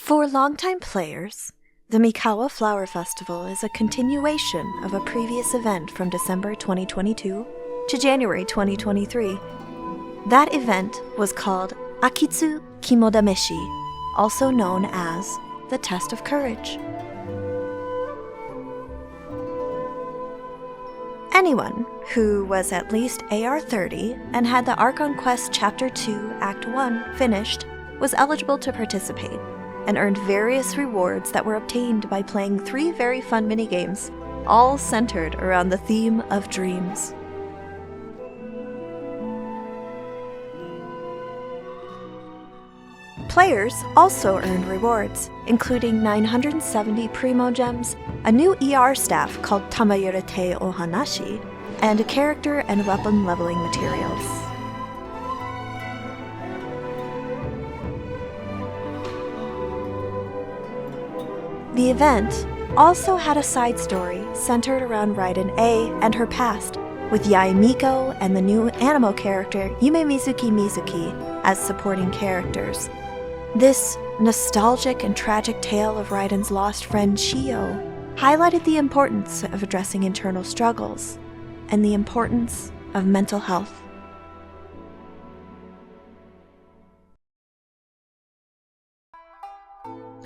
For longtime players, the Mikawa Flower Festival is a continuation of a previous event from December 2022 to January 2023. That event was called Akitsu Kimodameshi, also known as the Test of Courage. Anyone who was at least AR 30 and had the Archon Quest Chapter 2 Act 1 finished was eligible to participate, and earned various rewards that were obtained by playing 3 very fun minigames, all centered around the theme of dreams. Players also earned rewards, including 970 Primo Gems, a new ER staff called Tamayurete Ohanashi, and character and weapon leveling materials. The event also had a side story centered around Raiden A and her past, with Yae Miko and the new animo character Yume Mizuki as supporting characters. This nostalgic and tragic tale of Raiden's lost friend Shio highlighted the importance of addressing internal struggles and the importance of mental health.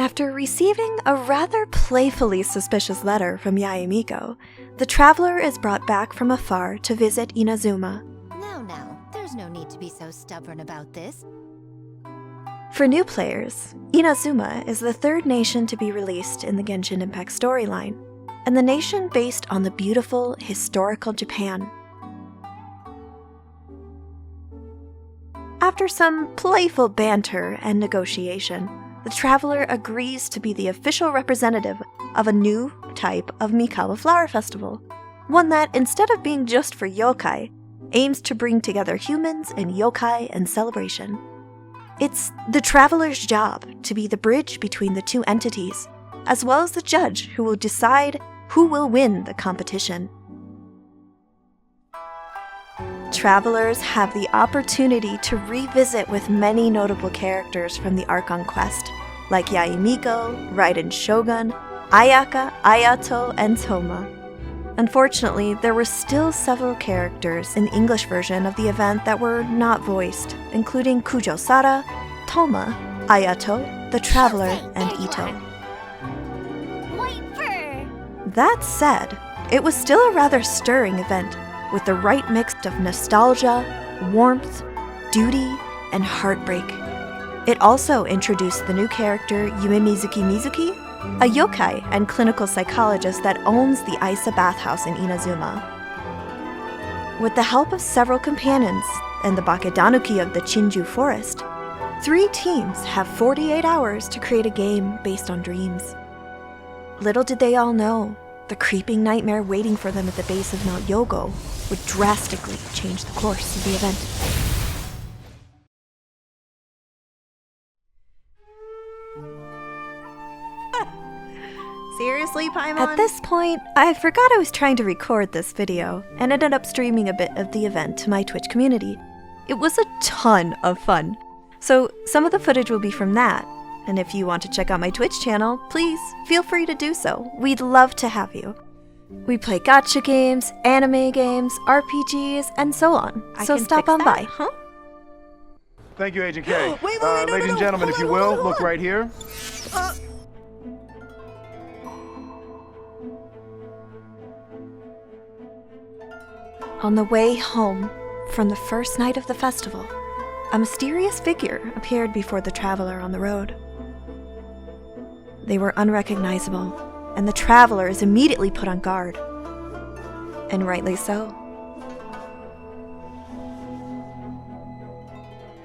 After receiving a rather playfully suspicious letter from Yae Miko, the traveler is brought back from afar to visit Inazuma. No, there's no need to be so stubborn about this. For new players, Inazuma is the 3rd nation to be released in the Genshin Impact storyline, and the nation based on the beautiful, historical Japan. After some playful banter and negotiation, the traveler agrees to be the official representative of a new type of Mikawa Flower Festival, one that, instead of being just for yokai, aims to bring together humans and yokai in celebration. It's the traveler's job to be the bridge between the two entities, as well as the judge who will decide who will win the competition. Travelers have the opportunity to revisit with many notable characters from the Archon Quest, like Yae Miko, Raiden Shogun, Ayaka, Ayato, and Toma. Unfortunately, there were still several characters in the English version of the event that were not voiced, including Kujo Sara, Toma, Ayato, the Traveler, and Ito. That said, it was still a rather stirring event, with the right mix of nostalgia, warmth, duty, and heartbreak. It also introduced the new character Yume Mizuki, a yokai and clinical psychologist that owns the Isa bathhouse in Inazuma. With the help of several companions and the bake-danuki of the Chinju forest, 3 teams have 48 hours to create a game based on dreams. Little did they all know, the creeping nightmare waiting for them at the base of Mount Yogo would drastically change the course of the event. Seriously, Paimon? At this point, I forgot I was trying to record this video and ended up streaming a bit of the event to my Twitch community. It was a ton of fun, so some of the footage will be from that. And if you want to check out my Twitch channel, please feel free to do so. We'd love to have you. We play gacha games, anime games, RPGs, and so on. So stop on by. Huh? Thank you, Agent K. Wait, Ladies and gentlemen, if you will, look right here. On the way home from the first night of the festival, a mysterious figure appeared before the traveler on the road. They were unrecognizable, and the traveler is immediately put on guard. And rightly so.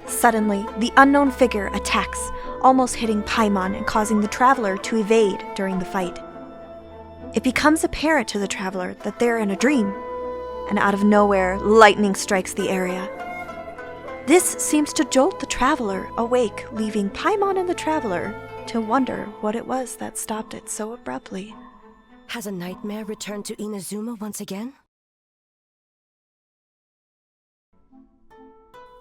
Suddenly, the unknown figure attacks, almost hitting Paimon and causing the traveler to evade during the fight. It becomes apparent to the traveler that they're in a dream, and out of nowhere, lightning strikes the area. This seems to jolt the traveler awake, leaving Paimon and the traveler to wonder what it was that stopped it so abruptly. Has a nightmare returned to Inazuma once again?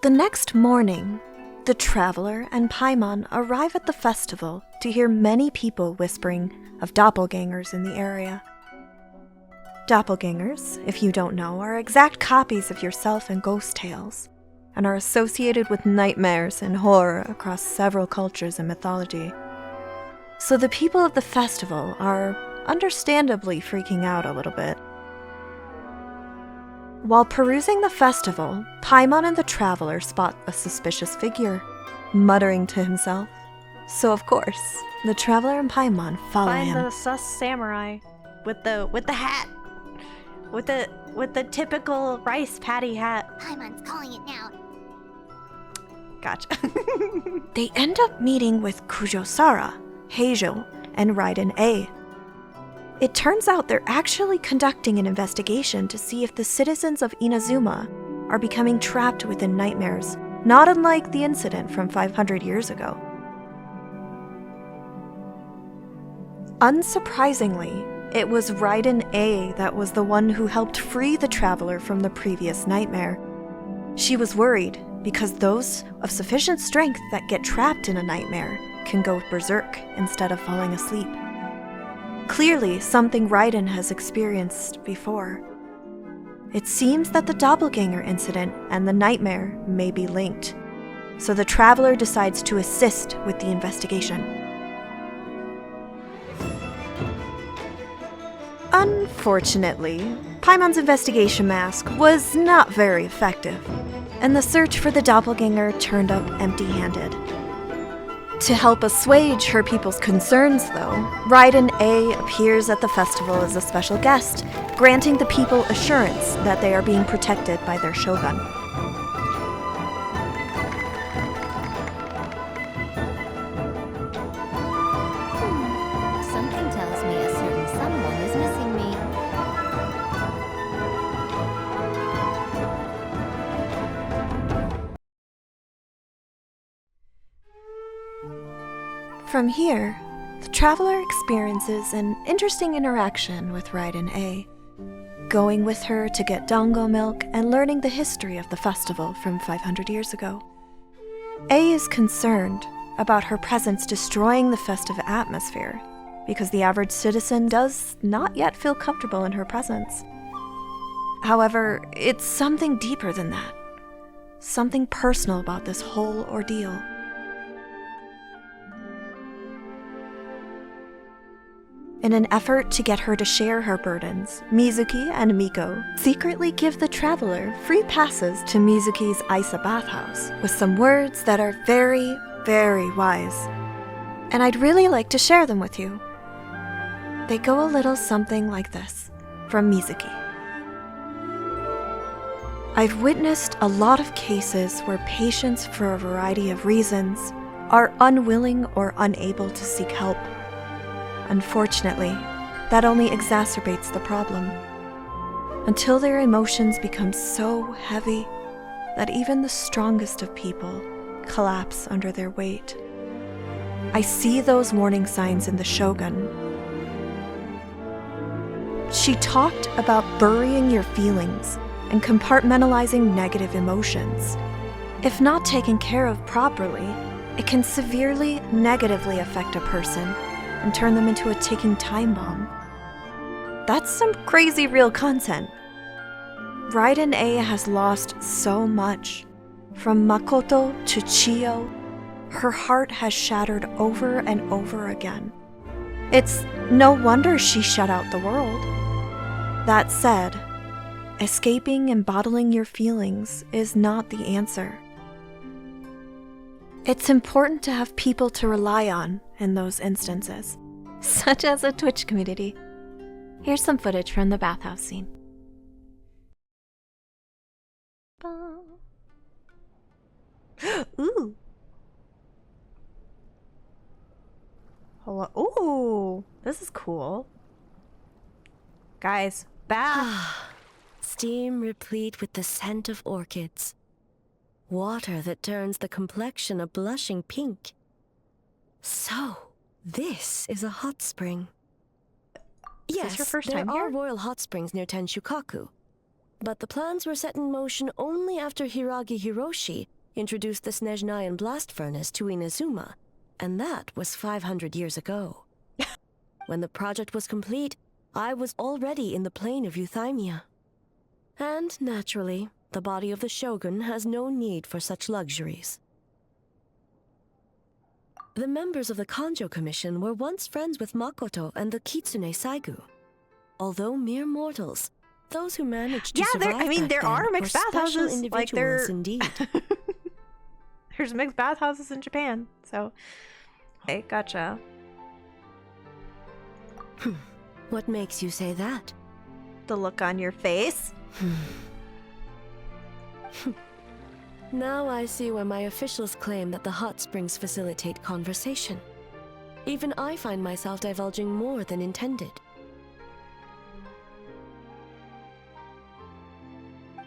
The next morning, the traveler and Paimon arrive at the festival to hear many people whispering of doppelgangers in the area. Doppelgangers, if you don't know, are exact copies of yourself in ghost tales, and are associated with nightmares and horror across several cultures and mythology. So the people of the festival are understandably freaking out a little bit. While perusing the festival, Paimon and the traveler spot a suspicious figure, muttering to himself. So of course, the traveler and Paimon follow him. Find the sus samurai with the hat. With the typical rice paddy hat. Paimon's calling it now. Gotcha. They end up meeting with Kujo-Sara, Heijo, and Raiden A. It turns out they're actually conducting an investigation to see if the citizens of Inazuma are becoming trapped within nightmares, not unlike the incident from 500 years ago. Unsurprisingly, it was Raiden A that was the one who helped free the traveler from the previous nightmare. She was worried because those of sufficient strength that get trapped in a nightmare can go berserk instead of falling asleep. Clearly, something Raiden has experienced before. It seems that the doppelganger incident and the nightmare may be linked, so the traveler decides to assist with the investigation. Unfortunately, Paimon's investigation mask was not very effective, and the search for the doppelganger turned up empty-handed. To help assuage her people's concerns, though, Raiden A appears at the festival as a special guest, granting the people assurance that they are being protected by their shogun. Something tells me a certain someone is missing me. From here, the traveler experiences an interesting interaction with Raiden A, going with her to get dango milk and learning the history of the festival from 500 years ago. A is concerned about her presence destroying the festive atmosphere, because the average citizen does not yet feel comfortable in her presence. However, it's something deeper than that, something personal about this whole ordeal. In an effort to get her to share her burdens, Mizuki and Miko secretly give the traveler free passes to Mizuki's Isa bathhouse with some words that are very, very wise. And I'd really like to share them with you. They go a little something like this, from Mizuki. I've witnessed a lot of cases where patients, for a variety of reasons, are unwilling or unable to seek help. Unfortunately, that only exacerbates the problem, until their emotions become so heavy that even the strongest of people collapse under their weight. I see those warning signs in the Shogun. She talked about burying your feelings and compartmentalizing negative emotions. If not taken care of properly, it can severely negatively affect a person and turn them into a ticking time bomb. That's some crazy real content. Raiden A has lost so much. From Makoto to Chiyo, her heart has shattered over and over again. It's no wonder she shut out the world. That said, escaping and bottling your feelings is not the answer. It's important to have people to rely on in those instances, such as a Twitch community. Here's some footage from the bathhouse scene. Ooh. Hello. Ooh, this is cool. Guys, bath. Steam replete with the scent of orchids. Water that turns the complexion a blushing pink. So, this is a hot spring. Yes, this your first there time are here? royal hot springs near Tenshukaku. But the plans were set in motion only after Hiragi Hiroshi introduced the Snezhnayan blast furnace to Inazuma, And that was 500 years ago. When the project was complete, I was already in the plane of euthymia. And naturally, the body of the shogun has no need for such luxuries. The members of the Kanjo Commission were once friends with Makoto and the Kitsune Saigu. Although mere mortals, those who managed to survive I mean, back there then are were mixed special bathhouses. individuals Like, they're... indeed. There's mixed bathhouses in Japan, so... Okay, gotcha. What makes you say that? The look on your face. Now I see why my officials claim that the hot springs facilitate conversation. Even I find myself divulging more than intended.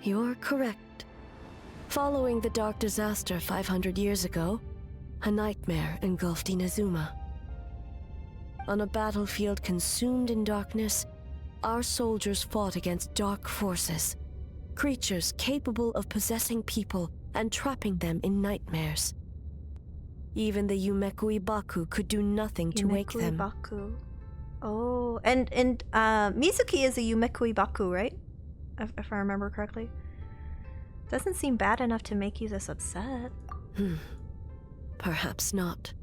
You're correct. Following the dark disaster 500 years ago, a nightmare engulfed Inazuma. On a battlefield consumed in darkness, our soldiers fought against dark forces, creatures capable of possessing people and trapping them in nightmares. Even the yumekui-baku could do nothing to wake them. Yumekui-baku. Oh, and Mizuki is a yumekui-baku, right? If I remember correctly. Doesn't seem bad enough to make you this upset. Perhaps not.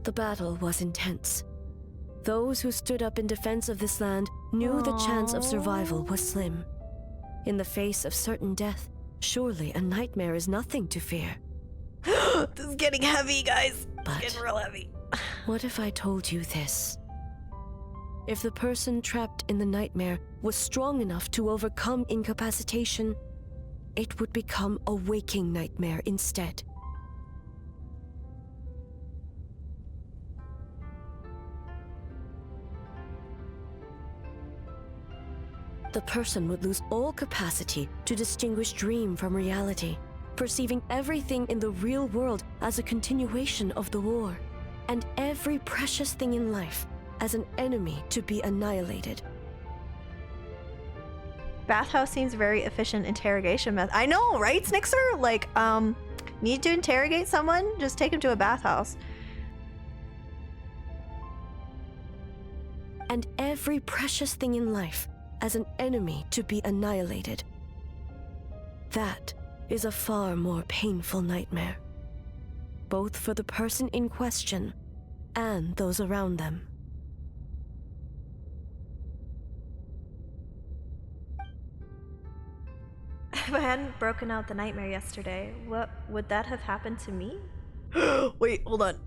The battle was intense. Those who stood up in defense of this land knew the chance of survival was slim. In the face of certain death, surely a nightmare is nothing to fear. This is getting heavy, guys. But it's getting real heavy. What if I told you this? If the person trapped in the nightmare was strong enough to overcome incapacitation, it would become a waking nightmare instead. The person would lose all capacity to distinguish dream from reality, perceiving everything in the real world as a continuation of the war, and every precious thing in life as an enemy to be annihilated. Bathhouse seems very efficient interrogation method. I know, right, Snixer? Like, need to interrogate someone? Just take him to a bathhouse. And every precious thing in life as an enemy to be annihilated. That is a far more painful nightmare, both for the person in question and those around them. If I hadn't broken out the nightmare yesterday, what would that have happened to me? Wait, hold on.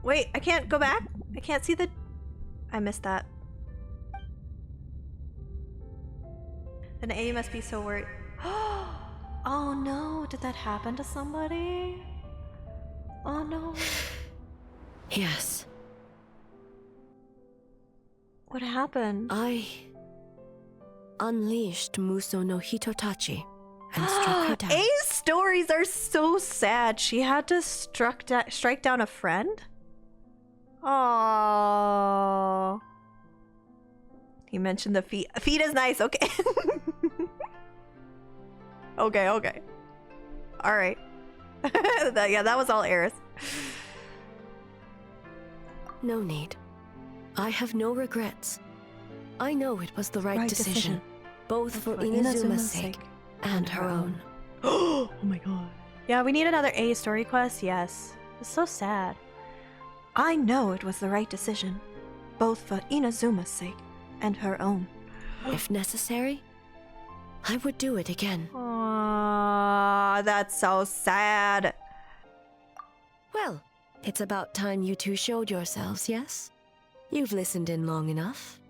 Wait, I can't go back? I can't see the... I missed that. Then A must be so worried. Oh no, did that happen to somebody? Oh no. Yes. What happened? I unleashed Muso no Hitotachi and struck her down. A's stories are so sad. She had to strike down a friend? Aww. He mentioned the feet. Feet is nice, okay. Okay. Alright. Yeah, that was all Eris. No need. I have no regrets. I know it was the right decision, both for Inazuma's sake and her own. Oh my god. Yeah, we need another A story quest, yes. It's so sad. I know it was the right decision, both for Inazuma's sake and her own. If necessary, I would do it again. Aww, that's so sad. Well, it's about time you two showed yourselves, yes? You've listened in long enough.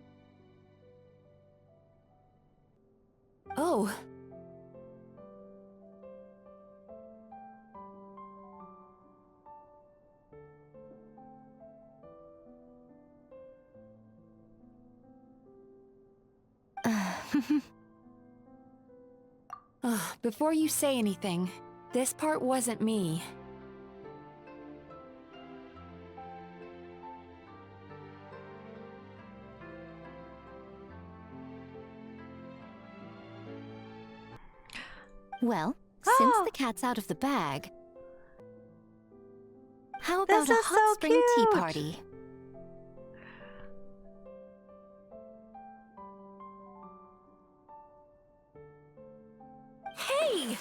Oh. Before you say anything, this part wasn't me. Well, since the cat's out of the bag... How This about a is hot so spring tea cute. party? Hey!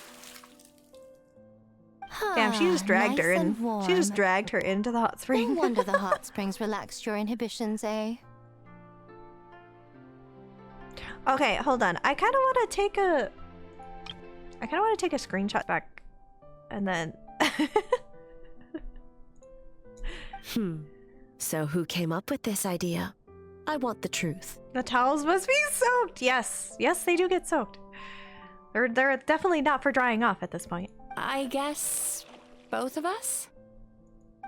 Damn, she just dragged Nice her in. and warm. She just dragged her into the hot No spring. wonder the hot springs relaxed your inhibitions, eh? Okay, hold on. I kind of want to take a screenshot back, and then. So who came up with this idea? I want the truth. The towels must be soaked. Yes, yes, they do get soaked. They're definitely not for drying off at this point. I guess both of us?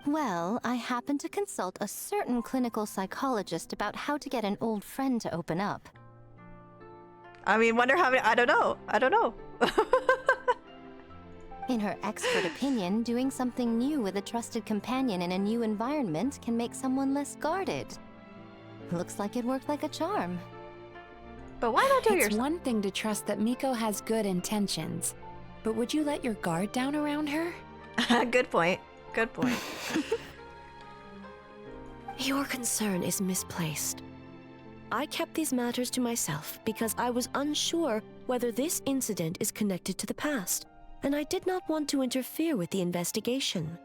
Well, I happened to consult a certain clinical psychologist about how to get an old friend to open up. I mean, wonder how many. I don't know. In her expert opinion, doing something new with a trusted companion in a new environment can make someone less guarded. Looks like it worked like a charm. But why not do It's yourself? one thing to trust that Miko has good intentions, but would you let your guard down around her? Good point. Good point. Your concern is misplaced. I kept these matters to myself because I was unsure whether this incident is connected to the past, and I did not want to interfere with the investigation.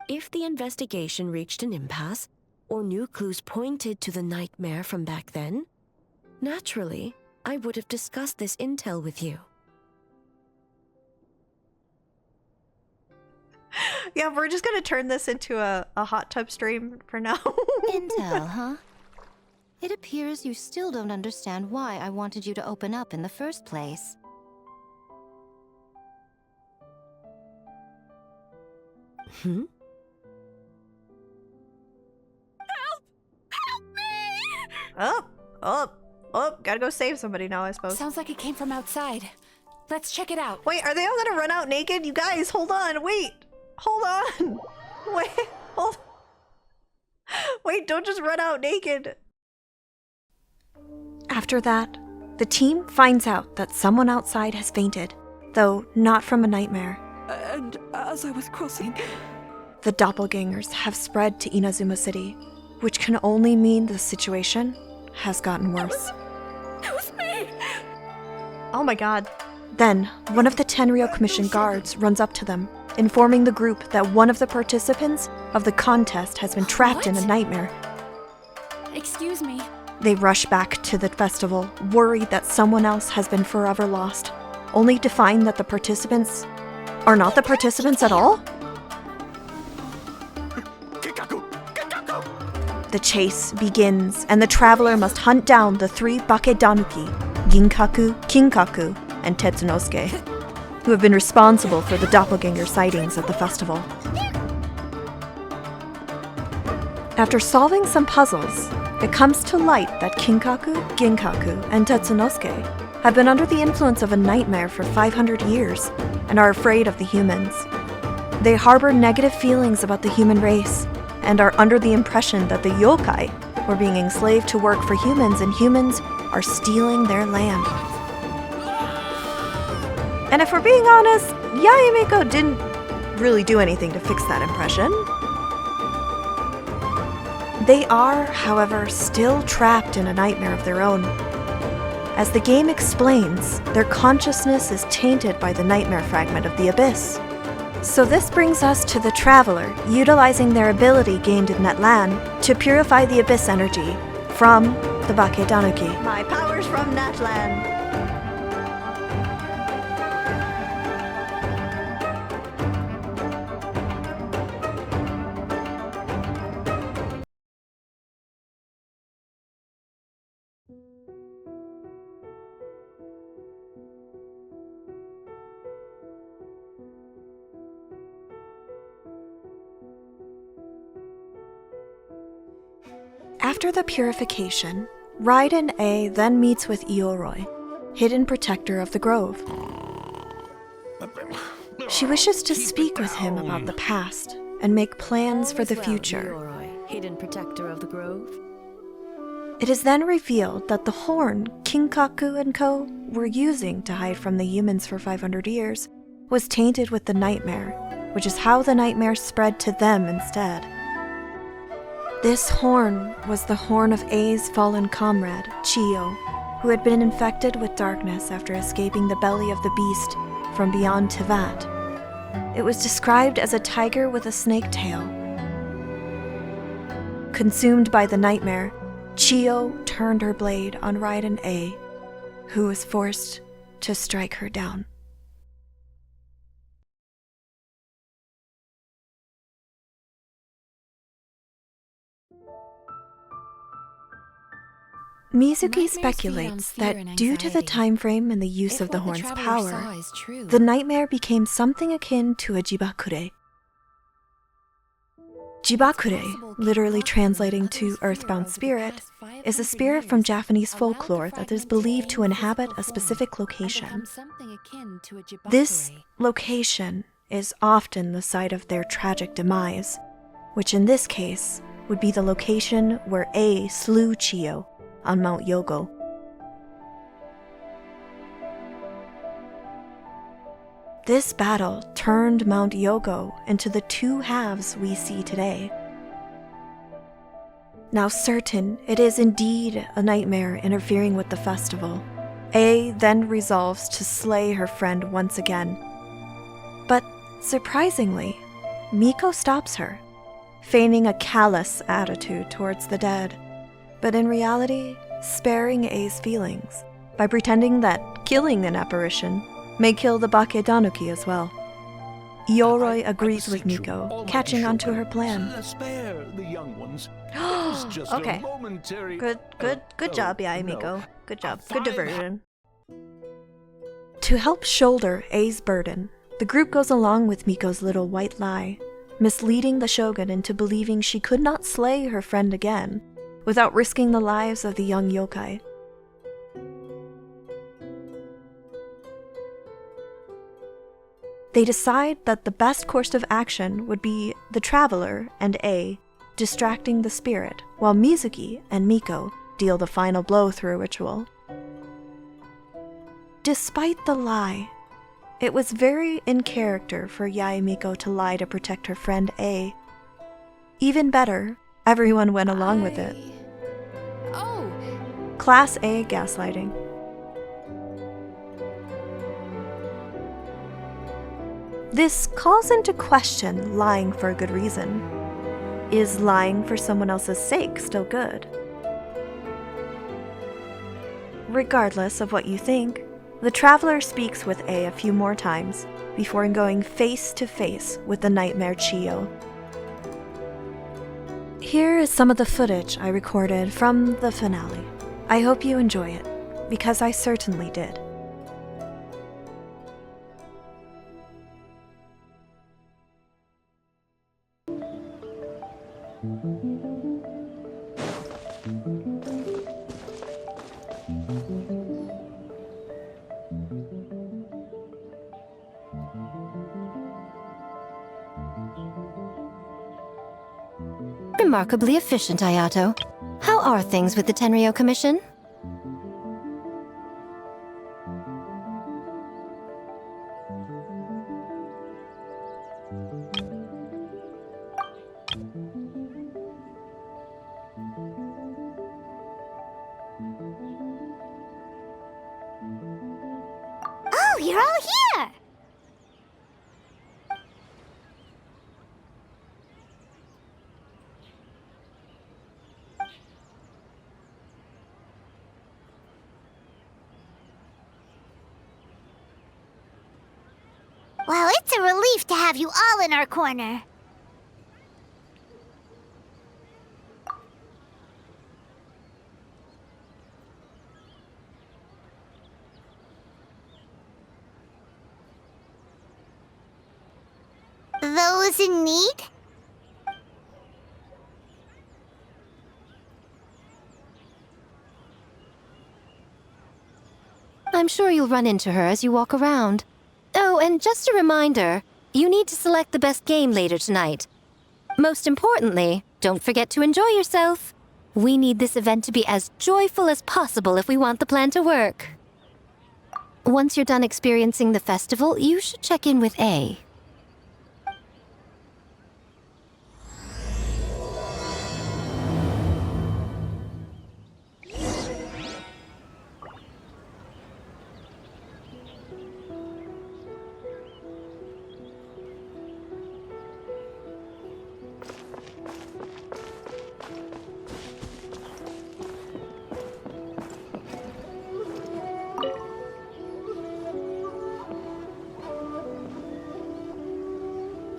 If the investigation reached an impasse, or new clues pointed to the nightmare from back then, naturally, I would have discussed this intel with you. Yeah, we're just gonna turn this into a hot tub stream for now. Intel, huh? It appears you still don't understand why I wanted you to open up in the first place. Hmm? Oh, gotta go save somebody now, I suppose. Sounds like it came from outside. Let's check it out. Wait, are they all gonna run out naked? You guys, hold on, wait. Hold on. Wait, hold. Wait, don't just run out naked. After that, the team finds out that someone outside has fainted, though not from a nightmare. And as I was crossing, The doppelgangers have spread to Inazuma City, which can only mean the situation has gotten worse. it was me! Oh my god. Then, one of the Tenryou Commission guards runs up to them, informing the group that one of the participants of the contest has been trapped in a What? nightmare. Excuse me. They rush back to the festival, worried that someone else has been forever lost, only to find that the participants are not the participants at all? The chase begins, and the traveler must hunt down the three bake-danuki, Ginkaku, Kinkaku, and Tetsunosuke, who have been responsible for the doppelganger sightings at the festival. After solving some puzzles, it comes to light that Kinkaku, Ginkaku, and Tetsunosuke have been under the influence of a nightmare for 500 years and are afraid of the humans. They harbor negative feelings about the human race and are under the impression that the yokai were being enslaved to work for humans and humans are stealing their land. And if we're being honest, Yayamiko didn't really do anything to fix that impression. They are, however, still trapped in a nightmare of their own. As the game explains, their consciousness is tainted by the nightmare fragment of the abyss. So this brings us to the Traveler, utilizing their ability gained in that land to purify the abyss energy from the bake-danuki. My powers from Natland. After the purification, Raiden A then meets with Ioroi, hidden protector of the grove. She wishes to speak with him about the past and make plans for the All is well, future. Ioroi, hidden protector of the grove. It is then revealed that the horn Kinkaku and Co. were using to hide from the humans for 500 years was tainted with the nightmare, which is how the nightmare spread to them instead. This horn was the horn of A's fallen comrade, Chiyo, who had been infected with darkness after escaping the belly of the beast from beyond Tivat. It was described as a tiger with a snake tail. Consumed by the nightmare, Chiyo turned her blade on Raiden A, who was forced to strike her down. Mizuki speculates that due to the time frame and the use of the horn's power, the nightmare became something akin to a jibakure. Jibakure, literally translating to earthbound spirit, is a spirit from Japanese folklore that is believed to inhabit a specific location. This location is often the site of their tragic demise, which in this case would be the location where A slew Chiyo on Mount Yogo. This battle turned Mount Yogo into the two halves we see today. Now certain it is indeed a nightmare interfering with the festival, A then resolves to slay her friend once again. But surprisingly, Miko stops her, feigning a callous attitude towards the dead, but in reality, sparing A's feelings by pretending that killing an apparition may kill the bake-danuki as well. Ioroi agrees with Miko, catching onto her plan. Spare the young ones. Okay. Good job, Yai Miko. Good job. Good diversion. To help shoulder A's burden, the group goes along with Miko's little white lie, misleading the shogun into believing she could not slay her friend again without risking the lives of the young yokai. They decide that the best course of action would be the traveler and A distracting the spirit, while Mizuki and Miko deal the final blow through a ritual. Despite the lie, it was very in character for Yae Miko to lie to protect her friend A. Even better, everyone went along with it. Oh! Class A gaslighting. This calls into question lying for a good reason. Is lying for someone else's sake still good? Regardless of what you think, the traveler speaks with A few more times before going face to face with the nightmare Chiyo. Here is some of the footage I recorded from the finale. I hope you enjoy it, because I certainly did. Remarkably efficient, Ayato. How are things with the Tenryo Commission? Oh, you're all here! Well, it's a relief to have you all in our corner. Those in need? I'm sure you'll run into her as you walk around. Oh, and just a reminder, you need to select the best game later tonight. Most importantly, don't forget to enjoy yourself. We need this event to be as joyful as possible if we want the plan to work. Once you're done experiencing the festival, you should check in with A.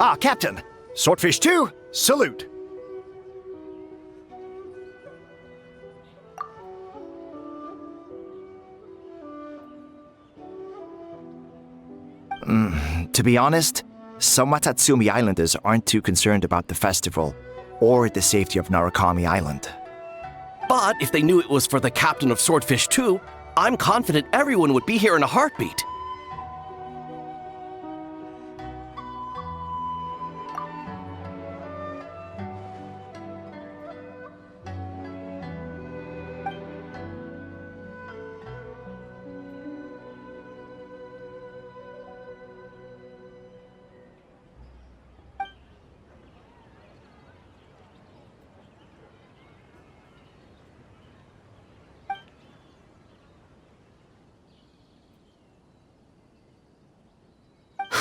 Ah, Captain! Swordfish 2, salute! To be honest, some Watatsumi Islanders aren't too concerned about the festival or the safety of Narukami Island. But if they knew it was for the captain of Swordfish 2, I'm confident everyone would be here in a heartbeat.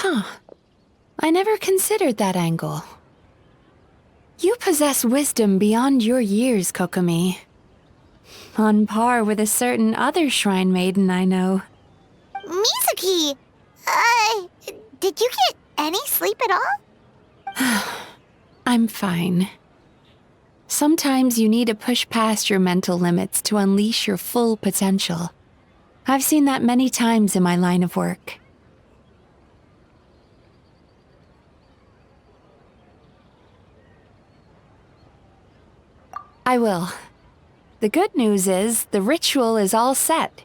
Huh. I never considered that angle. You possess wisdom beyond your years, Kokomi. On par with a certain other shrine maiden I know. Mizuki, did you get any sleep at all? I'm fine. Sometimes you need to push past your mental limits to unleash your full potential. I've seen that many times in my line of work. I will. The good news is, the ritual is all set.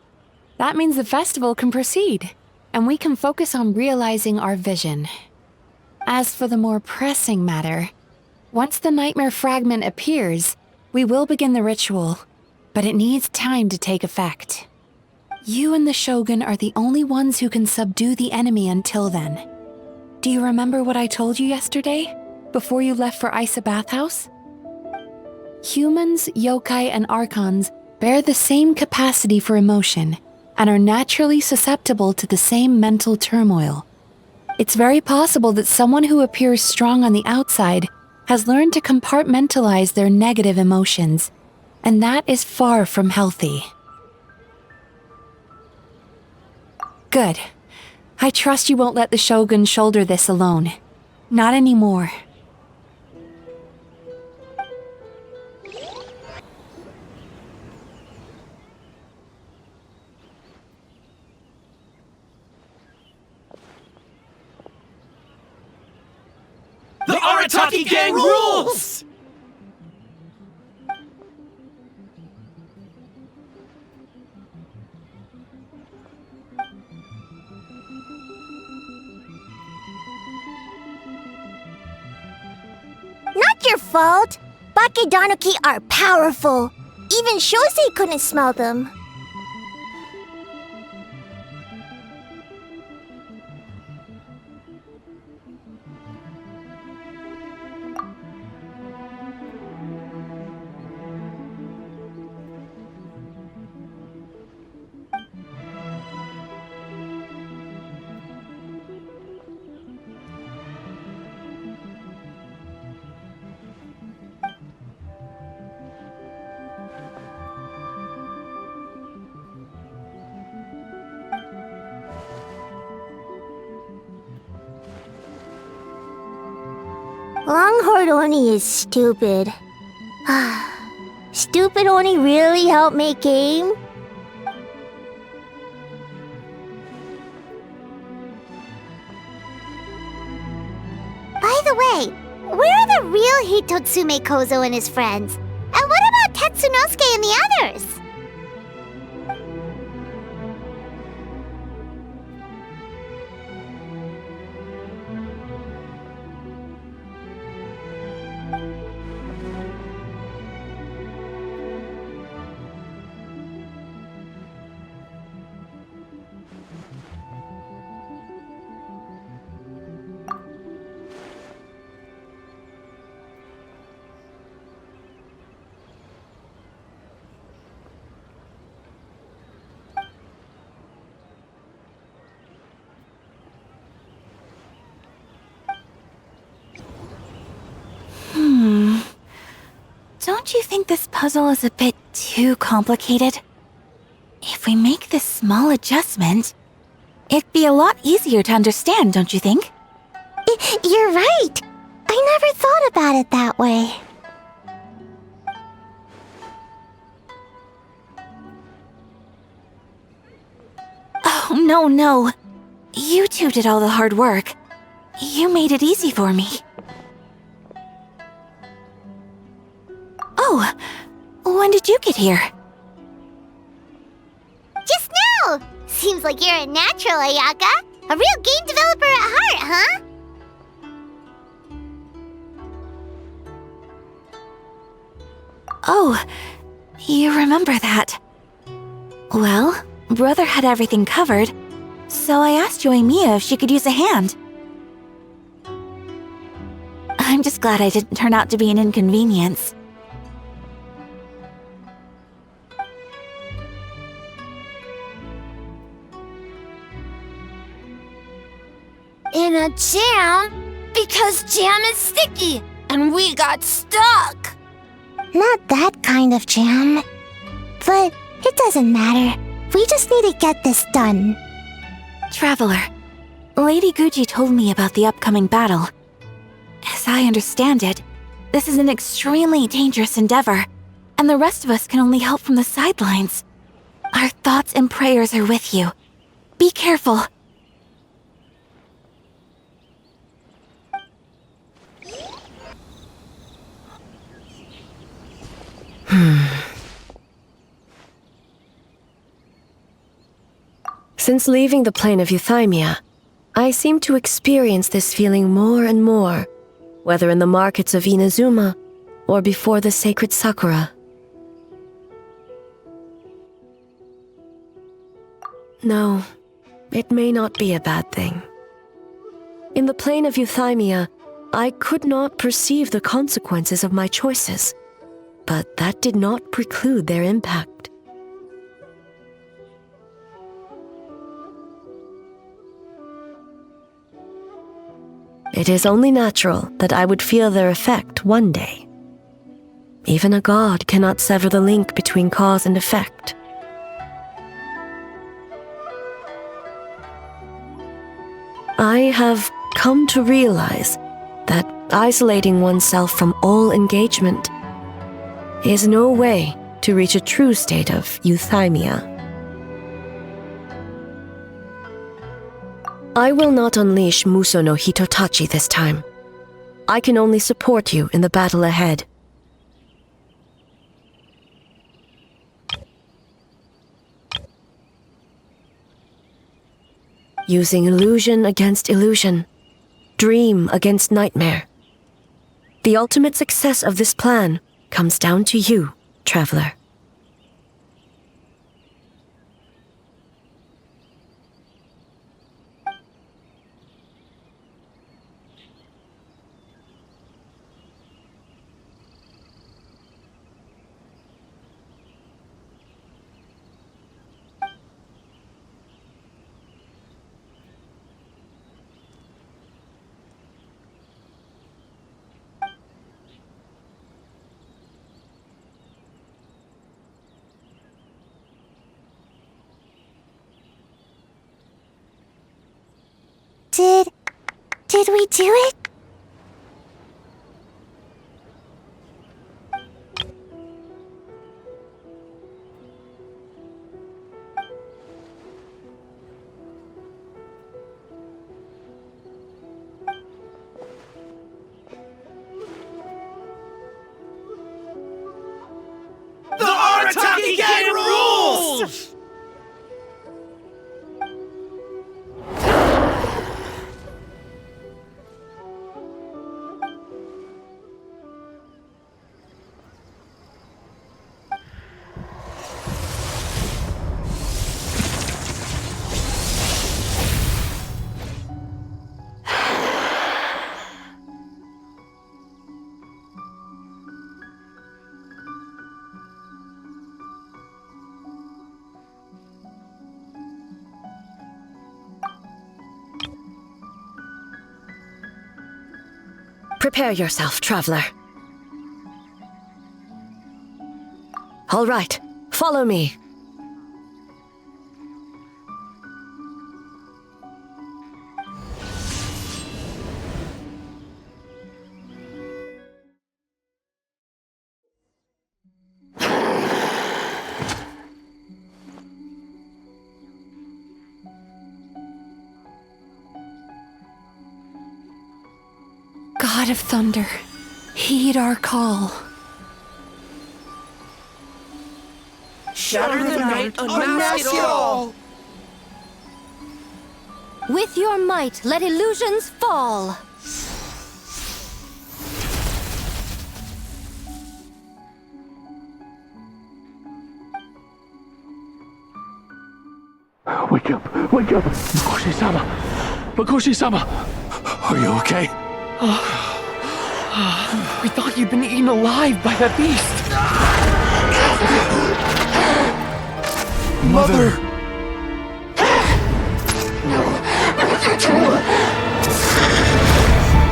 That means the festival can proceed, and we can focus on realizing our vision. As for the more pressing matter, once the nightmare fragment appears, we will begin the ritual, but it needs time to take effect. You and the Shogun are the only ones who can subdue the enemy until then. Do you remember what I told you yesterday, before you left for Isa Bathhouse? Humans, yokai, and archons bear the same capacity for emotion and are naturally susceptible to the same mental turmoil. It's very possible that someone who appears strong on the outside has learned to compartmentalize their negative emotions, and that is far from healthy. Good. I trust you won't let the Shogun shoulder this alone. Not anymore. The Arataki gang rules! Not your fault. Bake-danuki are powerful. Even Shosei couldn't smell them. Longhorn Oni is stupid. Stupid Oni really helped make game? By the way, where are the real Hitotsume Kozo and his friends? And what about Tetsunosuke and the others? don't you think this puzzle is a bit too complicated? If we make this small adjustment, it'd be a lot easier to understand, don't you think? You're right. I never thought about it that way. Oh, no. You two did all the hard work. You made it easy for me. Oh, when did you get here? Just now! Seems like you're a natural, Ayaka. A real game developer at heart, huh? Oh, you remember that. Well, Brother had everything covered, so I asked Yoimiya if she could use a hand. I'm just glad I didn't turn out to be an inconvenience. In a jam? Because jam is sticky, and we got stuck. Not that kind of jam. But it doesn't matter. We just need to get this done. Traveler, Lady Guji told me about the upcoming battle. As I understand it, this is an extremely dangerous endeavor, and the rest of us can only help from the sidelines. Our thoughts and prayers are with you. Be careful. Since leaving the plane of Euthymia, I seem to experience this feeling more and more, whether in the markets of Inazuma or before the sacred Sakura. No, it may not be a bad thing. In the plane of Euthymia, I could not perceive the consequences of my choices, but that did not preclude their impact. It is only natural that I would feel their effect one day. Even a god cannot sever the link between cause and effect. I have come to realize that isolating oneself from all engagement is no way to reach a true state of euthymia. I will not unleash Muso no Hitotachi this time. I can only support you in the battle ahead. Using illusion against illusion, dream against nightmare. The ultimate success of this plan comes down to you, traveler. Did we do it? The Arataki Gang rules! Prepare yourself, traveler. All right, follow me. God of Thunder, heed our call. Shatter the night, unmask it all! With your might, let illusions fall! Wake up! Wake up! Makoshi-sama! Makoshi-sama! Are you okay? We thought you'd been eaten alive by that beast! Mother!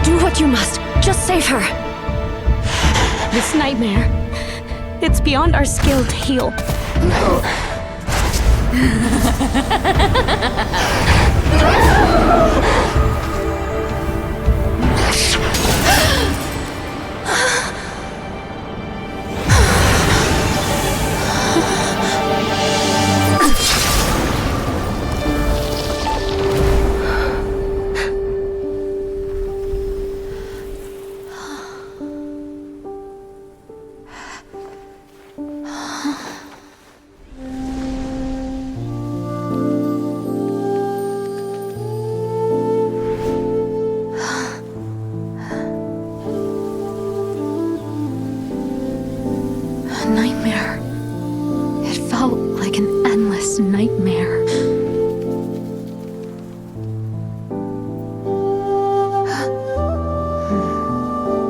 Do what you must. Just save her. This nightmare, it's beyond our skill to heal. Nightmare. It felt like an endless nightmare.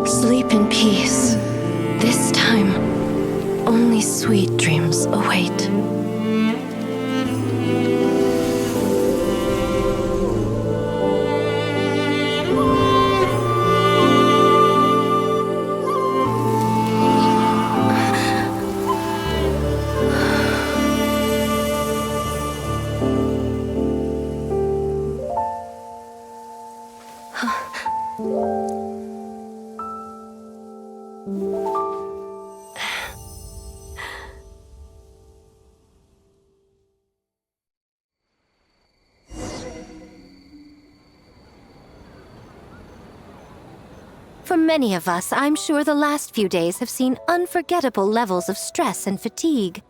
Sleep in peace. This time, only sweet dreams await. For many of us, I'm sure the last few days have seen unforgettable levels of stress and fatigue.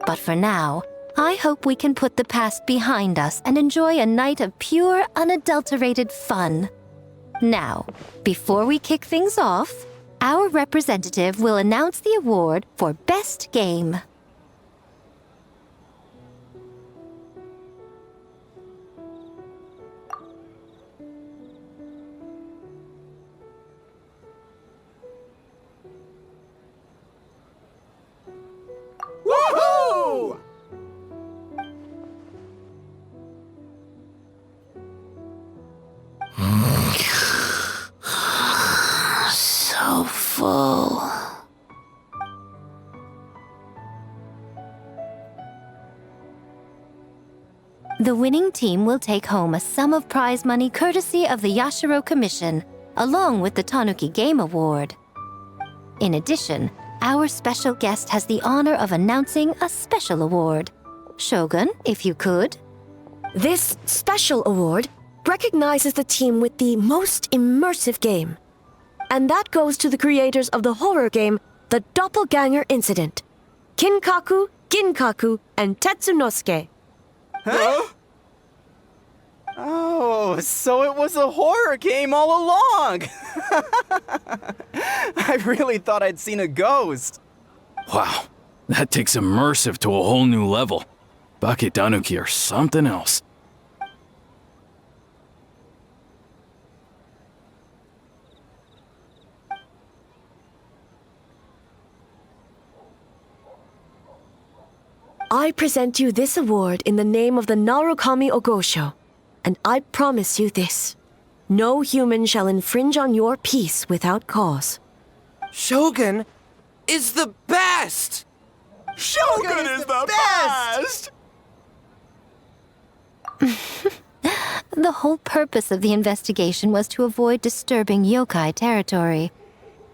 But for now, I hope we can put the past behind us and enjoy a night of pure, unadulterated fun. Now, before we kick things off, our representative will announce the award for Best Game. Woohoo! So full. The winning team will take home a sum of prize money courtesy of the Yashiro Commission, along with the Tanuki Game Award. In addition, our special guest has the honor of announcing a special award. Shogun, if you could. This special award recognizes the team with the most immersive game. And that goes to the creators of the horror game, The Doppelganger Incident. Kinkaku, Ginkaku, and Tetsunosuke. Huh? Oh, so it was a horror game all along! I really thought I'd seen a ghost. Wow, that takes immersive to a whole new level. Bake-danuki are something else. I present you this award in the name of the Narukami Ogosho, And I promise you this. No human shall infringe on your peace without cause. Shogun is the best! Shogun is the best! The whole purpose of the investigation was to avoid disturbing yokai territory.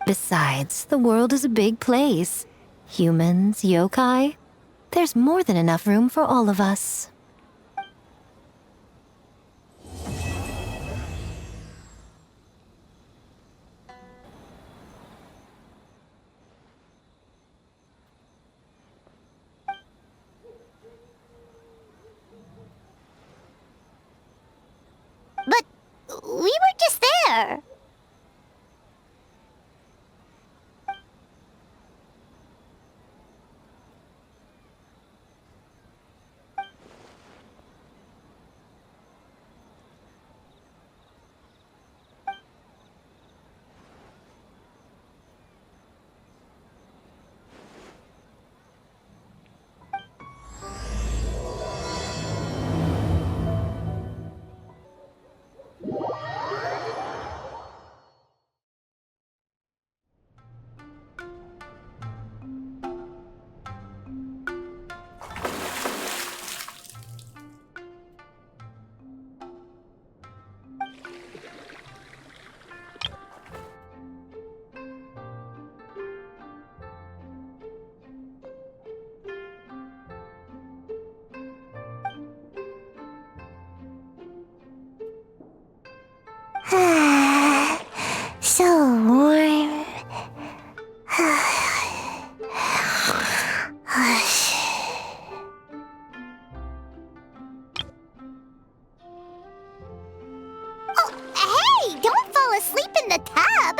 Besides, the world is a big place. Humans, yokai. There's more than enough room for all of us. But we were just there. So warm. Oh, hey! Don't fall asleep in the tub!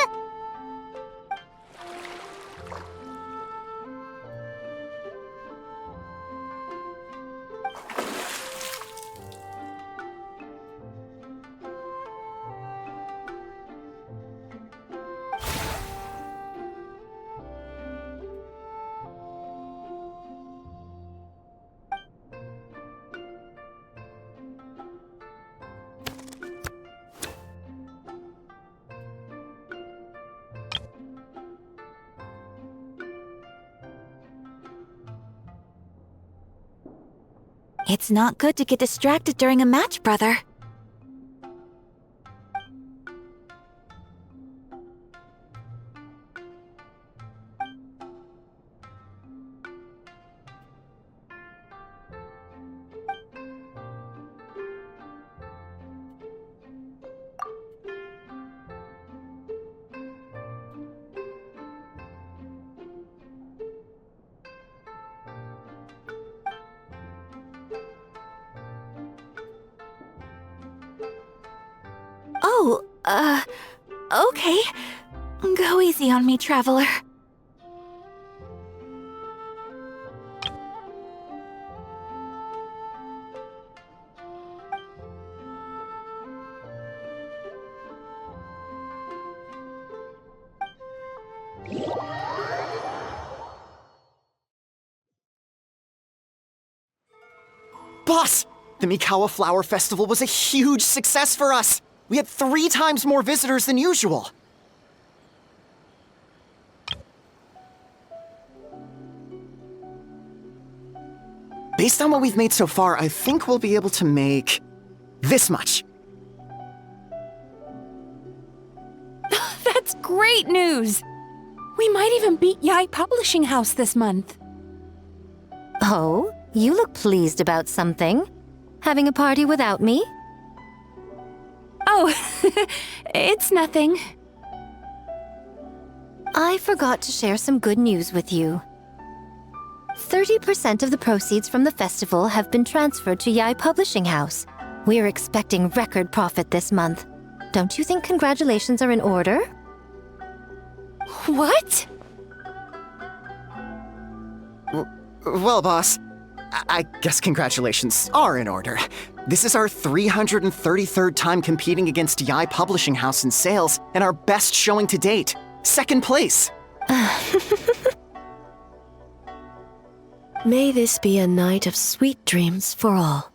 It's not good to get distracted during a match, brother. Oh, okay. Go easy on me, traveler. Boss! The Mikawa Flower Festival was a huge success for us! We had 3 times more visitors than usual! Based on what we've made so far, I think we'll be able to make this much. That's great news! We might even beat Yai Publishing House this month. Oh, you look pleased about something. Having a party without me? Oh, it's nothing. I forgot to share some good news with you. 30% of the proceeds from the festival have been transferred to Yai Publishing House. We're expecting record profit this month. Don't you think congratulations are in order? What? Well, boss, I guess congratulations are in order. This is our 333rd time competing against Yai Publishing House in sales, and our best showing to date. 2nd place. May this be a night of sweet dreams for all.